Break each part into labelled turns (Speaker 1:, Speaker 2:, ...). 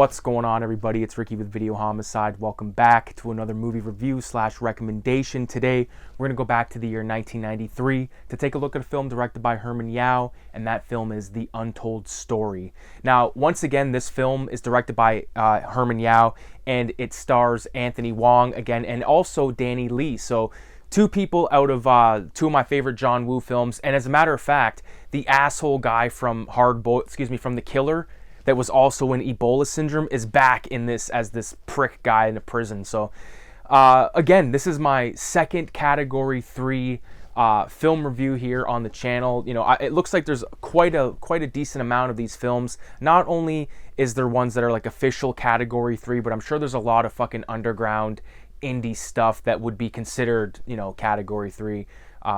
Speaker 1: What's going on, everybody? It's Ricky with Videohomicide. Welcome back to another movie review / recommendation. Today, we're going to go back to the year 1993 to take a look at a film directed by Herman Yao, and that film is The Untold Story. Now, once again, this film is directed by Herman Yao, and it stars Anthony Wong again, and also Danny Lee. So, two people out of two of my favorite John Woo films, and as a matter of fact, the asshole guy from from The Killer, that was also in Ebola Syndrome, is back in this as this prick guy in a prison. So, again, this is my second Category 3 film review here on the channel. You know, it looks like there's quite a decent amount of these films. Not only is there ones that are like official Category 3, but I'm sure there's a lot of fucking underground indie stuff that would be considered, you know, Category 3.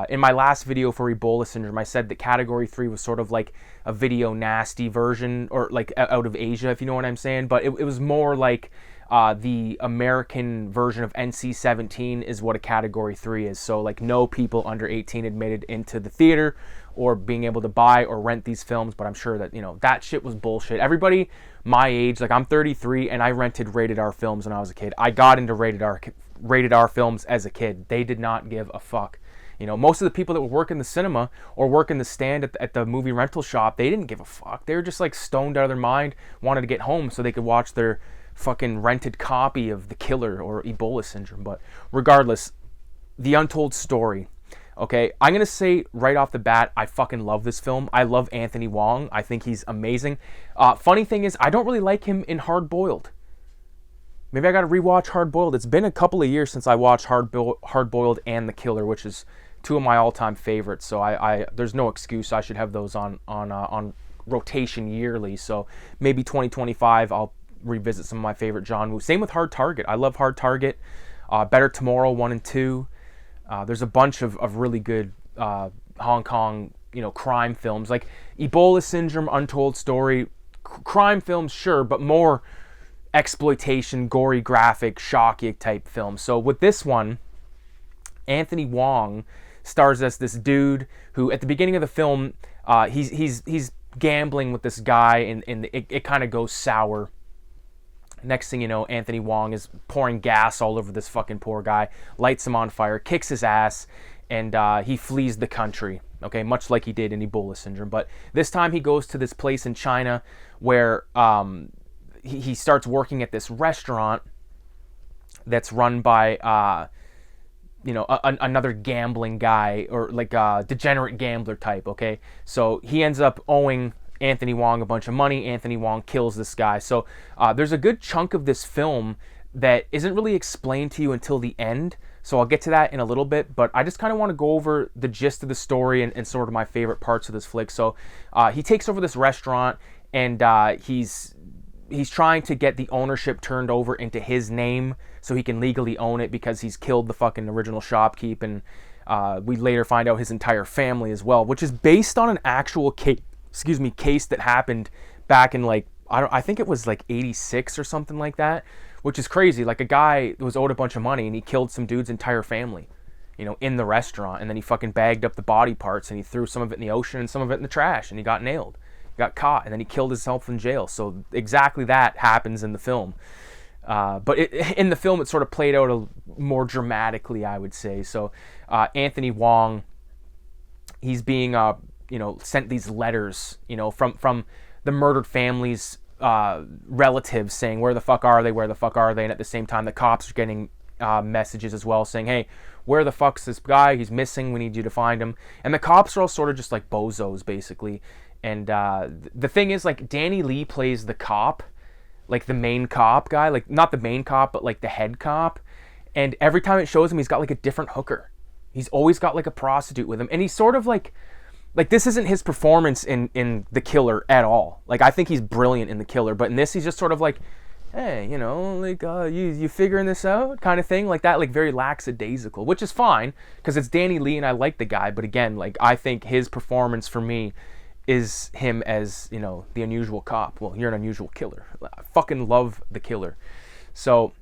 Speaker 1: In my last video for Ebola Syndrome, I said that Category 3 was sort of like a video nasty version, or like out of Asia, if you know what I'm saying. But it was more like the American version of NC-17 is what a Category 3 is. So like no people under 18 admitted into the theater or being able to buy or rent these films. But I'm sure that, you know, that shit was bullshit. Everybody my age, like I'm 33 and I rented rated R films when I was a kid. I got into rated R films as a kid. They did not give a fuck. You know, most of the people that would work in the cinema or work in the stand at the movie rental shop, they didn't give a fuck. They were just like stoned out of their mind, wanted to get home so they could watch their fucking rented copy of The Killer or Ebola Syndrome. But regardless, The Untold Story. Okay, I'm going to say right off the bat, I fucking love this film. I love Anthony Wong. I think he's amazing. Funny thing is, I don't really like him in Hard Boiled. Maybe I got to rewatch Hard Boiled. It's been a couple of years since I watched Hard Boiled and The Killer, which is two of my all-time favorites. So I there's no excuse. I should have those on rotation yearly. So maybe 2025 I'll revisit some of my favorite John Woo. Same with Hard Target. I love Hard Target. Better Tomorrow 1 and 2. There's a bunch of really good Hong Kong, you know, crime films like Ebola Syndrome, Untold Story, crime films, sure, but more exploitation, gory, graphic, shocking type films. So with this one, Anthony Wong stars as this dude who, at the beginning of the film, he's gambling with this guy, and it kind of goes sour. Next thing you know, Anthony Wong is pouring gas all over this fucking poor guy, lights him on fire, kicks his ass, and he flees the country, okay, much like he did in Ebola Syndrome. But this time he goes to this place in China where he starts working at this restaurant that's run by, you know, another gambling guy, or like a degenerate gambler type, okay? So he ends up owing Anthony Wong a bunch of money. Anthony Wong kills this guy. So there's a good chunk of this film that isn't really explained to you until the end. So I'll get to that in a little bit, but I just kind of want to go over the gist of the story and sort of my favorite parts of this flick. So he takes over this restaurant, and he's trying to get the ownership turned over into his name so he can legally own it, because he's killed the fucking original shopkeep, and we later find out his entire family as well, which is based on an actual case that happened back in like, I think it was like 86 or something like that, which is crazy. Like a guy was owed a bunch of money and he killed some dude's entire family, you know, in the restaurant, and then he fucking bagged up the body parts and he threw some of it in the ocean and some of it in the trash, and he got nailed. Got caught, and then he killed himself in jail. So exactly that happens in the film. But in the film, it sort of played out more dramatically, I would say. So Anthony Wong, he's being, you know, sent these letters, you know, from the murdered family's relatives saying, where the fuck are they? Where the fuck are they? And at the same time, the cops are getting messages as well saying, hey, where the fuck's this guy? He's missing. We need you to find him. And the cops are all sort of just like bozos, basically. And the thing is, like, Danny Lee plays the cop, like the main cop guy, like not the main cop, but like the head cop. And every time it shows him, he's got like a different hooker. He's always got like a prostitute with him. And he's sort of like this isn't his performance in The Killer at all. Like, I think he's brilliant in The Killer, but in this, he's just sort of like, hey, you know, like, you figuring this out kind of thing, like that, like very lackadaisical, which is fine because it's Danny Lee and I like the guy. But again, like, I think his performance for me is him as, you know, the unusual cop. Well, you're an unusual killer. I fucking love The Killer. So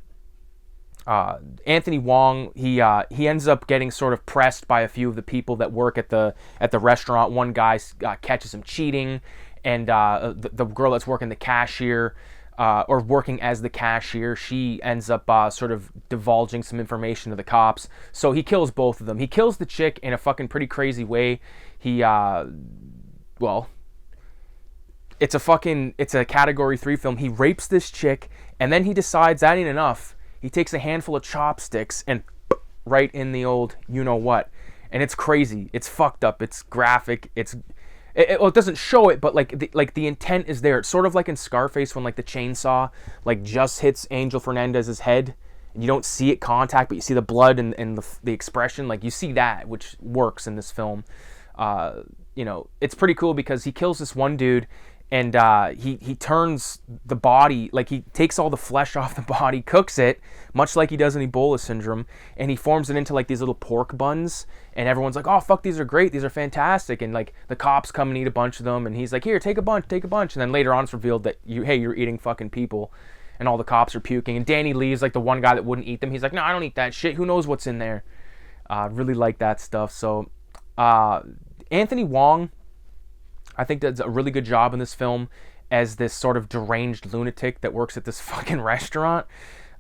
Speaker 1: Anthony Wong, he ends up getting sort of pressed by a few of the people that work at the restaurant. One guy catches him cheating, and the girl that's working the cashier, or working as the cashier. She ends up sort of divulging some information to the cops. So he kills both of them. He kills the chick in a fucking pretty crazy way. He, well, it's a category 3 film. He rapes this chick, and then he decides that ain't enough. He takes a handful of chopsticks and right in the old you-know-what. And it's crazy. It's fucked up. It's graphic. Well, it doesn't show it, but like the intent is there. It's sort of like in Scarface when like the chainsaw like just hits Angel Fernandez's head, and you don't see it contact, but you see the blood and the expression. Like you see that, which works in this film. You know, it's pretty cool because he kills this one dude, and he turns the body, like he takes all the flesh off the body, cooks it, much like he does in Ebola syndrome, and he forms it into like these little pork buns, and everyone's like, oh fuck, these are great, these are fantastic, and like the cops come and eat a bunch of them, and he's like, here, take a bunch, and then later on it's revealed that you're eating fucking people, and all the cops are puking, and Danny Lee's like the one guy that wouldn't eat them. He's like, no, I don't eat that shit, who knows what's in there. Really like that stuff. So Anthony Wong, I think does a really good job in this film as this sort of deranged lunatic that works at this fucking restaurant.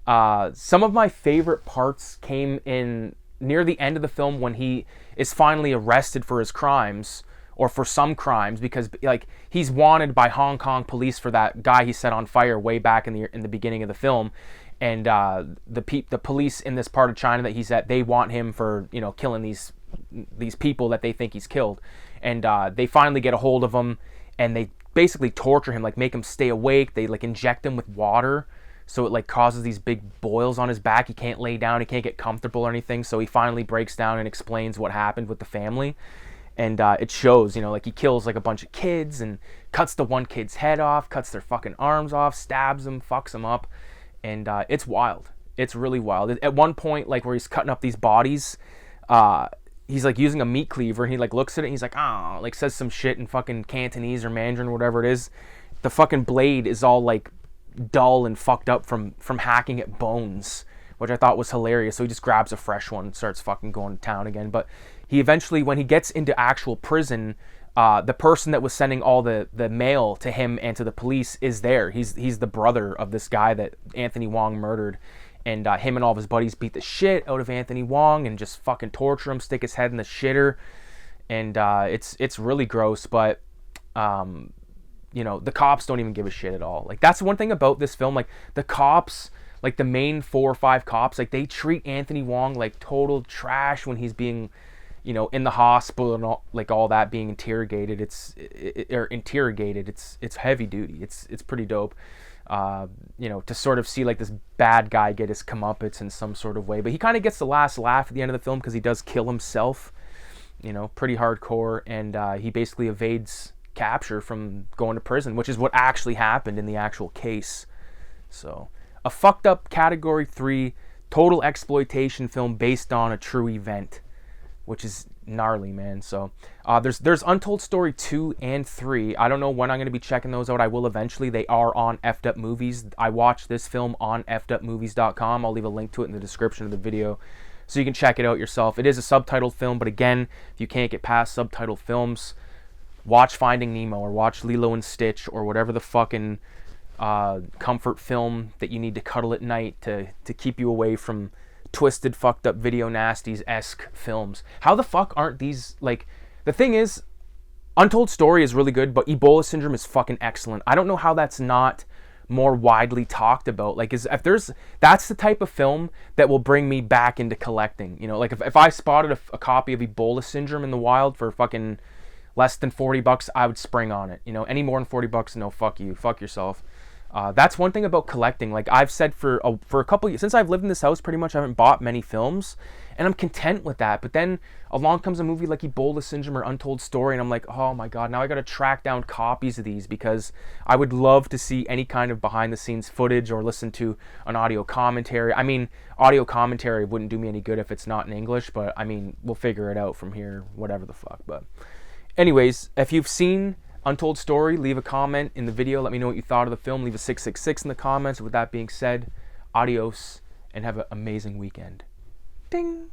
Speaker 1: Some of my favorite parts came in near the end of the film when he is finally arrested for his crimes, or for some crimes, because like he's wanted by Hong Kong police for that guy he set on fire way back in the beginning of the film, and the police in this part of China that he's at, they want him for, you know, killing these people that they think he's killed. And they finally get a hold of him, and they basically torture him, like make him stay awake. They like inject him with water, so it like causes these big boils on his back. He can't lay down, he can't get comfortable or anything. So he finally breaks down and explains what happened with the family, and it shows, you know, like he kills like a bunch of kids and cuts the one kid's head off, cuts their fucking arms off, stabs them, fucks them up, and it's wild. It's really wild. At one point, like where he's cutting up these bodies, he's like using a meat cleaver, and he like looks at it and he's like, ah, like says some shit in fucking Cantonese or Mandarin or whatever it is. The fucking blade is all like dull and fucked up from hacking at bones, which I thought was hilarious. So he just grabs a fresh one and starts fucking going to town again. But he eventually, when he gets into actual prison, the person that was sending all the mail to him and to the police is there. He's the brother of this guy that Anthony Wong murdered. And him and all of his buddies beat the shit out of Anthony Wong and just fucking torture him, stick his head in the shitter. And it's really gross, but you know, the cops don't even give a shit at all. Like, that's one thing about this film. Like, the cops, like the main 4 or 5 cops, like they treat Anthony Wong like total trash when he's being, you know, in the hospital and all, like all that, being interrogated. It's heavy duty. It's pretty dope. You know, to sort of see like this bad guy get his comeuppance in some sort of way. But he kind of gets the last laugh at the end of the film because he does kill himself, you know, pretty hardcore. And he basically evades capture from going to prison, which is what actually happened in the actual case. So, a fucked up category 3 total exploitation film based on a true event, which is gnarly, man. So there's Untold Story 2 and 3. I don't know when I'm going to be checking those out. I will eventually. They are on F'd Up Movies. I watched this film on f'dupmovies.com. I'll leave a link to it in the description of the video so you can check it out yourself. It is a subtitled film, but again, if you can't get past subtitled films, watch Finding Nemo or watch Lilo and Stitch or whatever the fucking comfort film that you need to cuddle at night to keep you away from twisted, fucked up Video Nasties-esque films. How the fuck aren't these, like, the thing is, Untold Story is really good, but Ebola Syndrome is fucking excellent. I don't know how that's not more widely talked about. Like, that's the type of film that will bring me back into collecting. You know, like if I spotted a copy of Ebola Syndrome in the wild for fucking less than $40, I would spring on it. You know, any more than $40, no, fuck you, fuck yourself. That's one thing about collecting. Like I've said for a couple years, since I've lived in this house, pretty much I haven't bought many films, and I'm content with that. But then along comes a movie like Ebola Syndrome or Untold Story, and I'm like, oh my god, now I gotta track down copies of these because I would love to see any kind of behind the scenes footage or listen to an audio commentary. I mean, audio commentary wouldn't do me any good if it's not in English, but I mean, we'll figure it out from here, whatever the fuck. But anyways, if you've seen Untold Story, leave a comment in the video. Let me know what you thought of the film. Leave a 666 in the comments. With that being said, adios and have an amazing weekend. Ding!